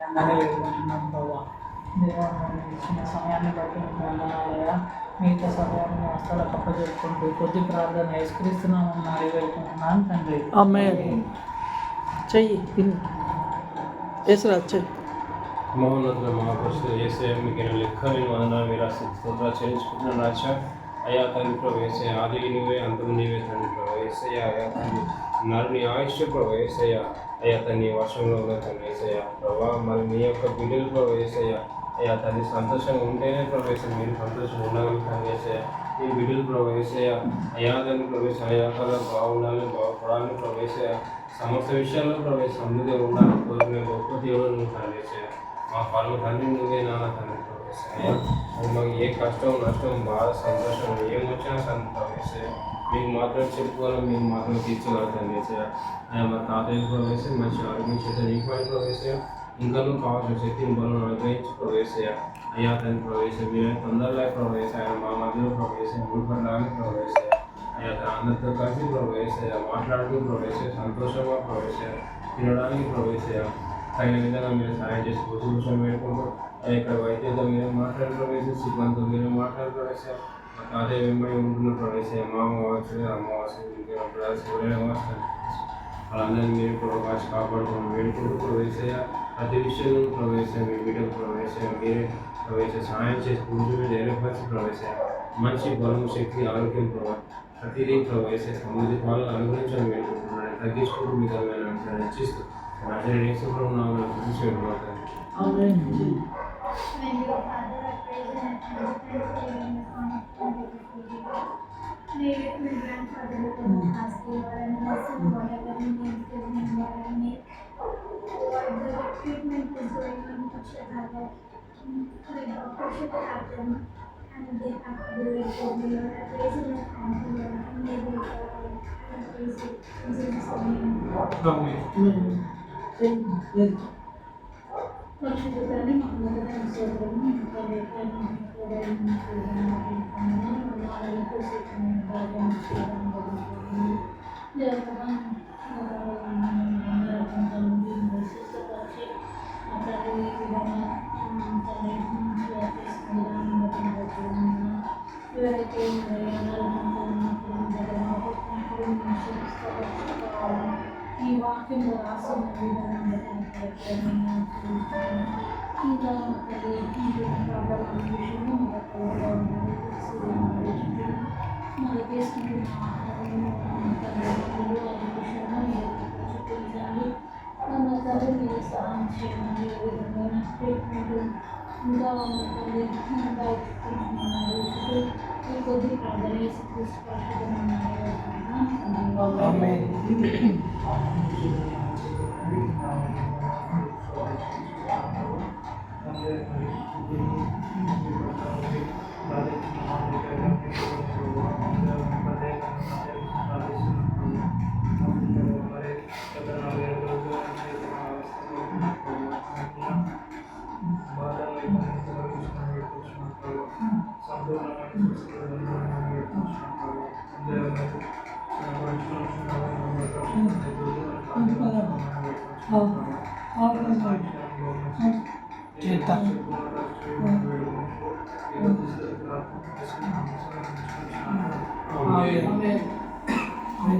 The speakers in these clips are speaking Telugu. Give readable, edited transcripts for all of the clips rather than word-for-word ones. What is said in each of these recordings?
అలానే వేడుకుంటున్నాం ప్రభావ. దేవా మరి ఇచ్చిన సమయాన్ని బట్టి మీకు వందనాలయ్యా. మిగతా సమయాన్ని మీ హస్తాలకు అప్పచెప్పుకుంటూ కొద్ది ప్రార్థన యేసుక్రీస్తున్నామని అడిగి వేడుకుంటున్నాను తండ్రి. ఆమేన్. చెయ్యి ఏసురాజ్ చెయ్యి. మహోన్నతుల మహాపురుషుడు యేసయ్య మీకు లెక్కలేని వందనాలు మీరు స్తోత్రాలు చెల్లించుకుంటున్నాను రాజా. అయ్యా తండ్రి ప్రభు యేసయ్య ఆది నీవే అంతము నీవే తండ్రి ప్రభు యేసయ్య. అయ్యా తండ్రి నరుని ఆయుష్ ప్రభు యేసయ్య. అయ్యా తండ్రి వర్షంలో ఉన్న తండ్రి యేసయ్య ప్రభా మరి మీ యొక్క బిడ్డలు ప్రభు యేసయ్య. అయ్యా తండ్రి సంతోషంగా ఉంటేనే ప్రభు యేసయ్య మీరు సంతోషంగా ఉండగలుగుతాను యేసయ్య. మీ బిడ్డలు ప్రభు యేసయ్య అయ్యా తండ్రి ప్రభు యేసయ్య అయ్యా కాలం బాగుండాలని బాగుపడాలని ప్రభు యేసయ్య సమస్త విషయాల్లో ప్రభు యేసయ్య సమృద్ధిగా ఉండాలని కోరుకునే గొప్ప దేవుడు ఉంటాను యేసయ్య. మా పరమ తండ్రి నువ్వే నాన్న తండ్రి ప్రభు యేసయ్య. అది మాకు ఏ కష్టం నష్టం బాధ సంతోషం ఏమొచ్చినా సంతోషం మీకు మాత్రం చెప్పుకోవాలి మీకు మాత్రం తీర్చగలుగుతాను యేసయ్య. మా తాతయ్య ప్రభు యేసయ్య మంచి ఆరోగ్యం చేత నీకు ప్రభు యేసయ్య ఇంకా కావాల్సిన శక్తిని బలం అనుగ్రహించి ప్రభు యేసయ్య. అయ్యా తండ్రి ప్రభు యేసయ్య మీరు తొందరగా ప్రభు యేసయ్య మా మధ్యలో ప్రభు యేసయ్య ముడిపడడానికి ప్రభు యేసయ్య. అయ్యా అందరితో కలిసి ప్రభు యేసయ్య మాట్లాడుతూ ప్రభు యేసయ్య సంతోషంగా ప్రభు యేసయ్య తినడానికి ప్రభు యేసయ్య తగిన విధంగా మీరు సహాయం చేసి కోసం వేడుకుంటూ ఇక్కడ వైద్యులతో మీరే మాట్లాడే ప్రవేశం సిబ్బందితో మీరే మాట్లాడే ప్రవేశం అదే వెంబడి ఉంటున్న ప్రవేశం అమావాస్య అమావాస్య అమావాస్య వాళ్ళందరినీ మీరు ప్రవేశ కాపాడుకుని వేడుకుంటూ ప్రవేశయ్య ప్రతి విషయంలో ప్రవేశం మీ బిడ్డకు ప్రవేశం మీరే ప్రవేశ సహాయం చేసి పూజలు ధైర్యపరిచి ప్రవేశం మంచి బలము శక్తి ఆరోగ్యం ప్రతిదీ ప్రవేశ సమృద్ధి పాలన అనుగ్రహించడం వేడుకుంటున్నాను తగ్గించుకుంటూ మీకు హెచ్చిస్తూ ఆమేన్. When your father appraised and thanksgiving on my grandfather became a pastor and lesson whatever he needs to remember and make what the treatment is going on should happen. The doctor should happen and they have to do it for me or appraising and thanking and they will appraise it in Jesus' name. పరిశుద్ధులని మహోన్నతమైన సోదరుని ఈ వాక్యంలో రాసిన విధానం ఇంకా మరి తీసుకుంటున్న మన తల్లి మీరు సహాయం చేయండి ఏ విధమైన ట్రీట్మెంట్ ఇంకా తల్లి ఈ కొద్ది ప్రార్థన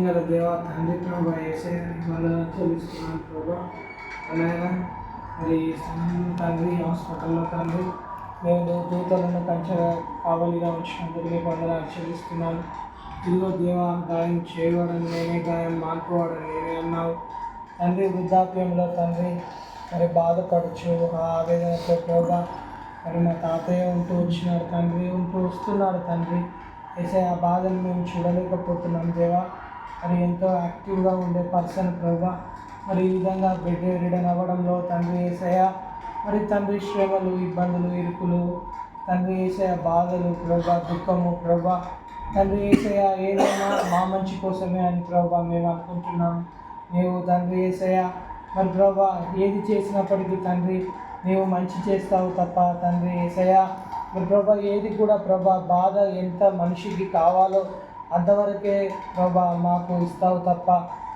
గల దేవా తండ్రి ప్రభా యేసయ్య వందనాలు చెల్లిస్తున్నాను ప్రభా. అలాగే మరి తండ్రి హాస్పిటల్లో తండ్రి మేము దూతలను కంచెగా కావలిగా ఉంచినందుకు మీకు వందనాలు చెల్లిస్తున్నాను. ఇదిగో దేవా గాయం చేయవాడని నేనే గాయం మానుకోవాడని నేనే అన్నావు తండ్రి. వృద్ధాప్యంలో తండ్రి మరి బాధపడచ్చు ఆవేదనతో ప్రభా మరి మా తాతయ్య ఉంటూ వచ్చినాడు తండ్రి ఉంటూ వస్తున్నాడు తండ్రి. వేసే ఆ బాధను మేము చూడలేకపోతున్నాం దేవా. మరి ఎంతో యాక్టివ్గా ఉండే పర్సన్ ప్రభా మరి ఈ విధంగా బెడ్ రిడన్ అవ్వడంలో తండ్రి యేసయ్య మరి తండ్రి శ్రమలు ఇబ్బందులు ఇరుకులు తండ్రి యేసయ్య బాధలు ప్రభా దుఃఖము ప్రభా తండ్రి యేసయ్య ఏదైనా మా మంచి కోసమే అని ప్రభా మేము అనుకుంటున్నాం. నీవు తండ్రి యేసయ్య మరి ప్రభా ఏది చేసినప్పటికీ తండ్రి నీవు మంచి చేస్తావు తప్ప తండ్రి యేసయ్య మరి ప్రభా ఏది కూడా ప్రభా బాధ ఎంత మనిషికి కావాలో అంతవరకే ప్రభా మాకు ఇస్తావు తప్ప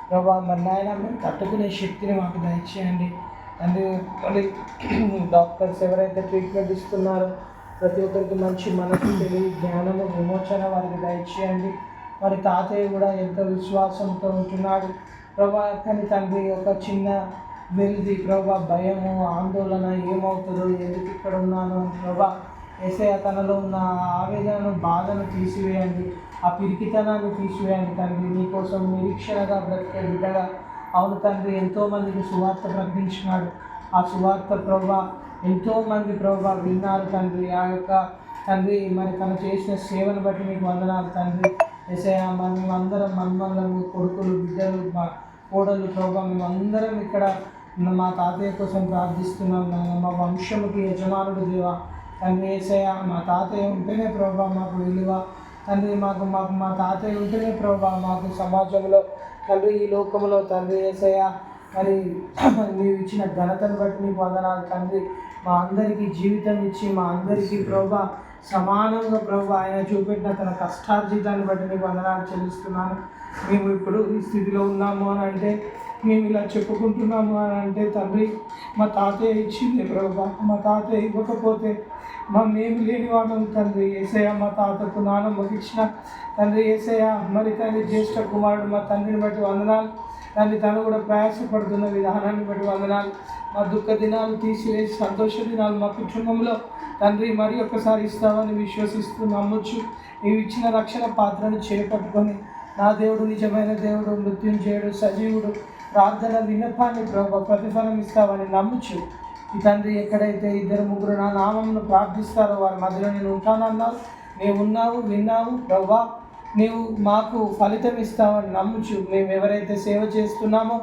ప్రభా మరి నాయన మేము తట్టుకునే శక్తిని మాకు దయచేయండి. తండ్రి మళ్ళీ డాక్టర్స్ ఎవరైతే ట్రీట్మెంట్ ఇస్తున్నారో ప్రతి ఒక్కరికి మంచి మనసు తెలివి జ్ఞానము విమోచన వారికి దయచేయండి. మరి తాతయ్య కూడా ఎంతో విశ్వాసంతో ఉంటున్నాడు ప్రభా. కానీ తండ్రి ఒక చిన్న వెలిది ప్రభా, భయము ఆందోళన, ఏమవుతుందో, ఎందుకు ఇక్కడ ఉన్నాను ప్రభా. యేసయ్య తనలో ఉన్న ఆవేదనను బాధను తీసివేయండి, ఆ పిరికితనాన్ని తీసివేయండి తండ్రి. నీకోసం నిరీక్షణగా బ్రతికే బిడ్డగా అవును తండ్రి ఎంతోమందికి సువార్త ప్రకటించినాడు. ఆ సువార్త ప్రభా ఎంతోమంది ప్రభా విన్నారు తండ్రి. ఆ యొక్క తండ్రి మరి తను చేసిన సేవను బట్టి మీకు వందనాలు తండ్రి. యేసయ్య మేమందరం మన్మల్లము, కొడుకులు, బిడ్డలు, మా కోడలు ప్రభా, మేమందరం ఇక్కడ మా తాతయ్య కోసం ప్రార్థిస్తున్నాం నాయన. మా వంశముకి యజమానుడు దేవా తండ్రి యేసయ్య. మా తాతయ్య ఉంటేనే ప్రభా మాకు విలువ తండ్రి. మాకు మాకు మా తాతయ్య ఉంటేనే ప్రభా మాకు సమాజంలో తండ్రి, ఈ లోకంలో తండ్రి యేసయ్య. మరి నీవు ఇచ్చిన ఘనతను బట్టి నీకు వందనాలు తండ్రి. మా అందరికీ జీవితం ఇచ్చి మా అందరికీ ప్రభా సమానంగా ప్రభా ఆయన చూపెట్టిన తన కష్టార్జితాన్ని బట్టి నీకు వందనాలు చెల్లిస్తున్నాను. మేము ఇప్పుడు ఈ స్థితిలో ఉన్నాము అని అంటే, మేము ఇలా చెప్పుకుంటున్నాము అని అంటే తండ్రి మా తాతయ్య ఇచ్చింది ప్రభా. మా తాతయ్య ఇవ్వకపోతే మేము లేని వాళ్ళం తండ్రి యేసయ్య. మా తాతకు నాన్నమ్మకి ఇచ్చిన తండ్రి యేసయ్య. మరి తండ్రి జ్యేష్ఠ కుమారుడు మా తండ్రిని బట్టి వందనాలు తండ్రి. తను కూడా ప్రయాసపడుతున్న విధానాన్ని బట్టి వందనాలు. మా దుఃఖ దినాలు తీసివేసి సంతోష దినాలు మా కుటుంబంలో తండ్రి మరి ఒక్కసారి ఇస్తామని విశ్వసిస్తూ నమ్మొచ్చు. నీవు ఇచ్చిన రక్షణ పాత్రను చేపట్టుకొని నా దేవుడు నిజమైన దేవుడు, మృత్యుంజయుడు, సజీవుడు, ప్రార్థన విన్నపాన్ని ప్రభు ప్రతిఫలం ఇస్తామని నమ్మొచ్చు. ఈ తండ్రి ఎక్కడైతే 2-3 నా నామమును ప్రార్థిస్తారో వారి మధ్యలో నేను ఉంటానన్నావు. నీవు ఉన్నావు, విన్నావు ప్రభా. నీవు మాకు ఫలితం ఇస్తావని నమ్ముచు మేము ఎవరైతే సేవ చేస్తున్నామో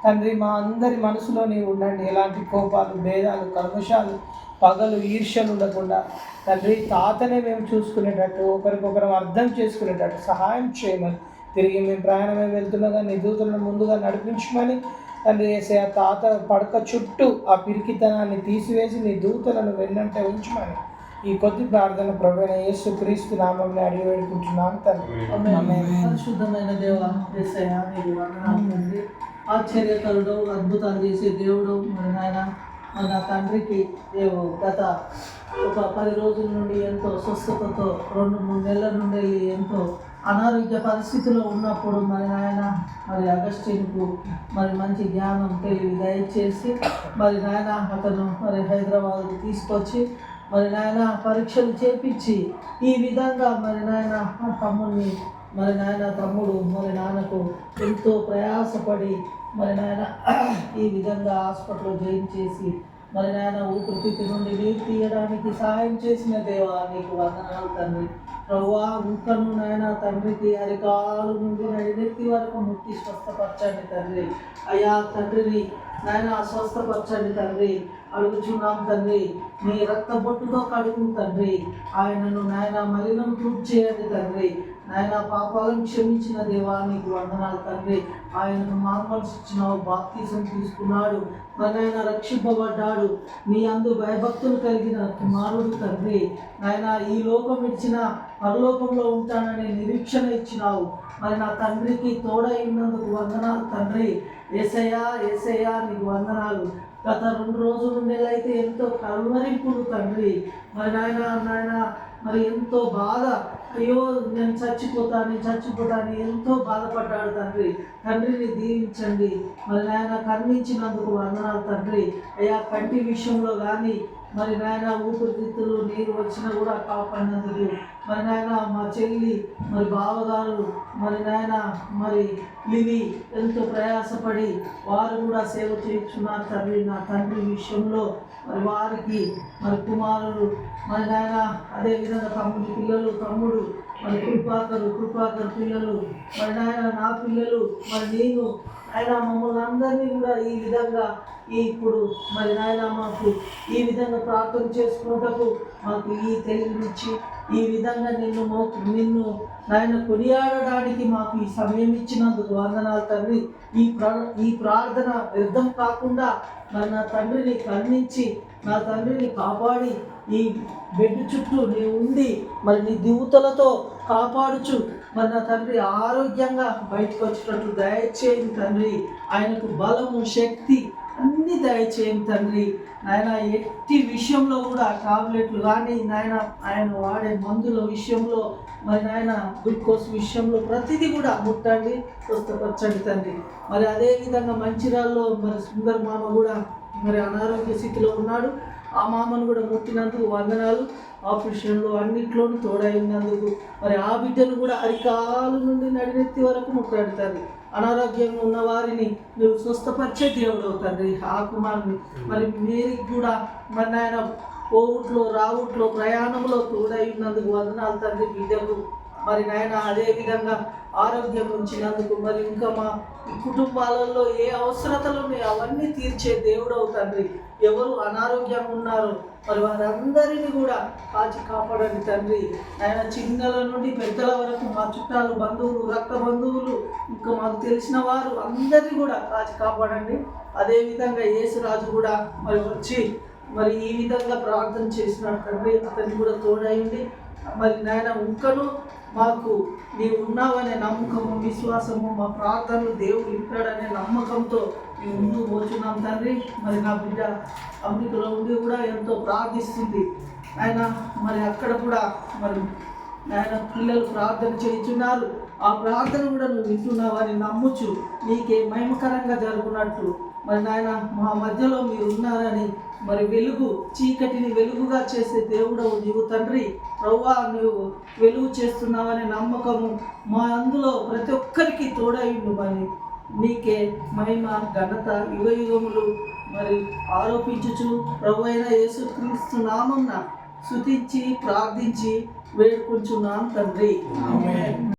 తండ్రి మా అందరి మనసులో నీవు ఉండండి. ఎలాంటి కోపాలు, భేదాలు, కల్మషాలు, పగలు, ఈర్ష్యలు ఉండకుండా తండ్రి తాతనే మేము చూసుకునేటట్టు, ఒకరికొకరు అర్థం చేసుకునేటట్టు సహాయం చేయమని, తిరిగి మేము ప్రయాణమే వెళ్తుండగా నీ దూతలను ముందుగా నడిపించమని తండ్రి యేసయ్య. తాత పడక చుట్టూ ఆ పిరికితనాన్ని తీసివేసి నీ దూతలను వెన్నంటే ఉంచమని ఈ కొద్ది ప్రార్థన ప్రభువైన యేసుక్రీస్తు నామములో అడిగి వేడుకుంటున్నాను తండ్రి. పరిశుద్ధమైన దేవ యేసయ్య నీకు వందనాలు తండ్రి. ఆశ్చర్యకరుడు, అద్భుతాలు చేసే దేవుడు మరి నాయన. మన తండ్రికి గత ఒక 10 రోజుల నుండి ఎంతో స్వస్థతతో 2-3 నెలల నుండి ఎంతో అనారోగ్య పరిస్థితిలో ఉన్నప్పుడు మరి నాయన మరి అగస్టిన్కు మరి మంచి జ్ఞానం తెలివి దయచేసి మరి నాయన అతను మరి హైదరాబాద్కు తీసుకొచ్చి మరి నాయన పరీక్షలు చేపించి ఈ విధంగా మరి నాయన తమ్ముడిని మరి నాయన తమ్ముడు మరి నాన్నకు ఎంతో ప్రయాసపడి మరి నాయన ఈ విధంగా హాస్పిటల్లో జాయిన్ చేసి మరి నాయన ఊపిరితిత్తు నుండి నీరు తీయడానికి సహాయం చేసిన దేవా నీకు వందనాలు తండ్రి. ప్రభువా ఇంకను నాయన తండ్రికి అరికాలు నుండి నడినెత్తి వరకు ముట్టి స్వస్థపరచండి తండ్రి. అయ్యా తండ్రిని నాయన స్వస్థపరచండి తండ్రి. అడుగుచున్నాం తండ్రి, నీ రక్త బొట్టుతో కడుగు తండ్రి. ఆయనను నాయన మలినం పూర్తి చేయండి తండ్రి. నాయన పాపాలను క్షమించిన దేవా నీకు వందనాలు తండ్రి. ఆయనకు మార్మల్స్ ఇచ్చినావు, బాప్తిజం తీసుకున్నాడు, మరి ఆయన రక్షింపబడ్డాడు. నీ అందు భయభక్తులు కలిగిన కుమారుడు తండ్రి. నాయన ఈ లోకం ఇచ్చిన పరలోకంలో ఉంటాననే నిరీక్షణ ఇచ్చినావు. మరి నా తండ్రికి తోడై ఉన్నందుకు వందనాలు తండ్రి. యేసయ్యా యేసయ్యా నీకు వందనాలు. గత 2 రోజులు నెలైతే ఎంతో కల్వరింపులు తండ్రి. మరి నాయన మరి ఎంతో బాధ, అయ్యో నేను చచ్చిపోతాను ఎంతో బాధపడ్డాడు తండ్రి. తండ్రిని దీవించండి. మరి నాయన కరుణించినందుకు వందనాలు తండ్రి. అయ్యా కంటి విషయంలో కానీ మరి నాయన ఊపిరితిత్తులు నీరు వచ్చినా కూడా కాపాడినందుకు మరి నాయన మా చెల్లి మరి బావగారు మరి నాయన మరి లివి ఎంతో ప్రయాసపడి వారు కూడా సేవ చేయించున్నారు తండ్రి. నా తండ్రి విషయంలో మరి వారికి మరి కుమారుడు మరి నాయన అదేవిధంగా తమ్ముడు మరి కృపాకర్ పిల్లలు మరి నాయన నా పిల్లలు మరి నేను ఆయన మమ్మల్ని అందరినీ కూడా ఈ విధంగా ఇప్పుడు మరి నాయన మాకు ఈ విధంగా ప్రార్థన చేసుకున్నటకు మాకు ఈ తెలివినిచ్చి ఈ విధంగా నిన్ను నాయన కొనియాడడానికి మాకు ఈ సమయం ఇచ్చినందుకు వందనాలు తండ్రి. ఈ ప్రార్థన వ్యర్థం కాకుండా మరి నా తండ్రిని కరుణించి నా తండ్రిని కాపాడి ఈ బెడ్ చుట్టూ నీవు ఉండి మరి నీ దూతలతో కాపాడుచు మరి నా తండ్రి ఆరోగ్యంగా బయటకు వచ్చేటట్టు దయచేయండి తండ్రి. ఆయనకు బలము, శక్తి అన్ని దయచేయండి తండ్రి. నాయన ఎట్టి విషయంలో కూడా టాబ్లెట్లు కానీ నాయన ఆయన వాడే మందుల విషయంలో మరి నాయన గ్లూకోజ్ విషయంలో ప్రతిదీ కూడా ముట్టండి, స్వస్థపరచండి తండ్రి. మరి అదేవిధంగా మంచిర్యాలలో మరి సుందర్ మామ కూడా మరి అనారోగ్య స్థితిలో ఉన్నాడు. ఆ మామను కూడా ముట్టినందుకు వందనాలు. ఆపరేషన్లో అన్నిట్లోనూ తోడై ఉన్నందుకు మరి ఆ బిడ్డను కూడా అరికాలు నుండి నడినెత్తి వరకు ముట్టాడుతుంది. అనారోగ్యంగా ఉన్న వారిని నువ్వు స్వస్థపరిచే దేవుడు తండ్రి. ఆ కుమారుని మరి మేరీకి కూడా మరి నాయన పోవుట్లో రావుట్లో ప్రయాణంలో తోడై ఉన్నందుకు వందనాలు తండ్రి. బిడ్డకు మరి నాయన అదేవిధంగా ఆరోగ్యం ఉంచినందుకు మరి ఇంకా మా కుటుంబాలలో ఏ అవసరతలు ఉన్నాయో అవన్నీ తీర్చే దేవుడవు తండ్రి. ఎవరు అనారోగ్యంగా ఉన్నారో మరి వారందరినీ కూడా కాచి కాపాడండి తండ్రి. ఆయన చిన్నల నుండి పెద్దల వరకు మా చుట్టాలు, బంధువులు, రక్త బంధువులు, ఇంకా మాకు తెలిసిన వారు అందరినీ కూడా కాచి కాపాడండి. అదేవిధంగా యేసురాజు కూడా మరి వచ్చి మరి ఈ విధంగా ప్రార్థన చేసినాడు తండ్రి. అతన్ని కూడా తోడైంది. మరి నాయన ఇంకను మాకు నీవు ఉన్నావనే నమ్మకము, విశ్వాసము, మా ప్రార్థనలు దేవుడు వింటాడనే నమ్మకంతో మేము ముందుకు పోతున్నాం తండ్రి. మరి నా బిడ్డ అమెరికాలో ఉండి కూడా ఎంతో ప్రార్థిస్తుంది ఆయన. మరి అక్కడ కూడా మరి నాయన పిల్లలు ప్రార్థన చేయించున్నారు. ఆ ప్రార్థన కూడా నువ్వు వింటున్నావని నమ్ముచు నీకే మహిమకరంగా జరుగునట్టు మరి నాయన మా మధ్యలో మీరు ఉన్నారని మరి వెలుగు చీకటిని వెలుగుగా చేసే దేవుడవు నీవు తండ్రి. ప్రభువా నువ్వు వెలుగు చేస్తున్నావనే నమ్మకము మా అందులో ప్రతి ఒక్కరికి తోడైండు. మరి నీకే మహిమ ఘనత యుగయుగములు మరి ఆరోపించుచు ప్రభు అయిన యేసుక్రీస్తు నామమున స్తుతించి ప్రార్థించి వేడుకొంచున్నాం తండ్రి. ఆమేన్.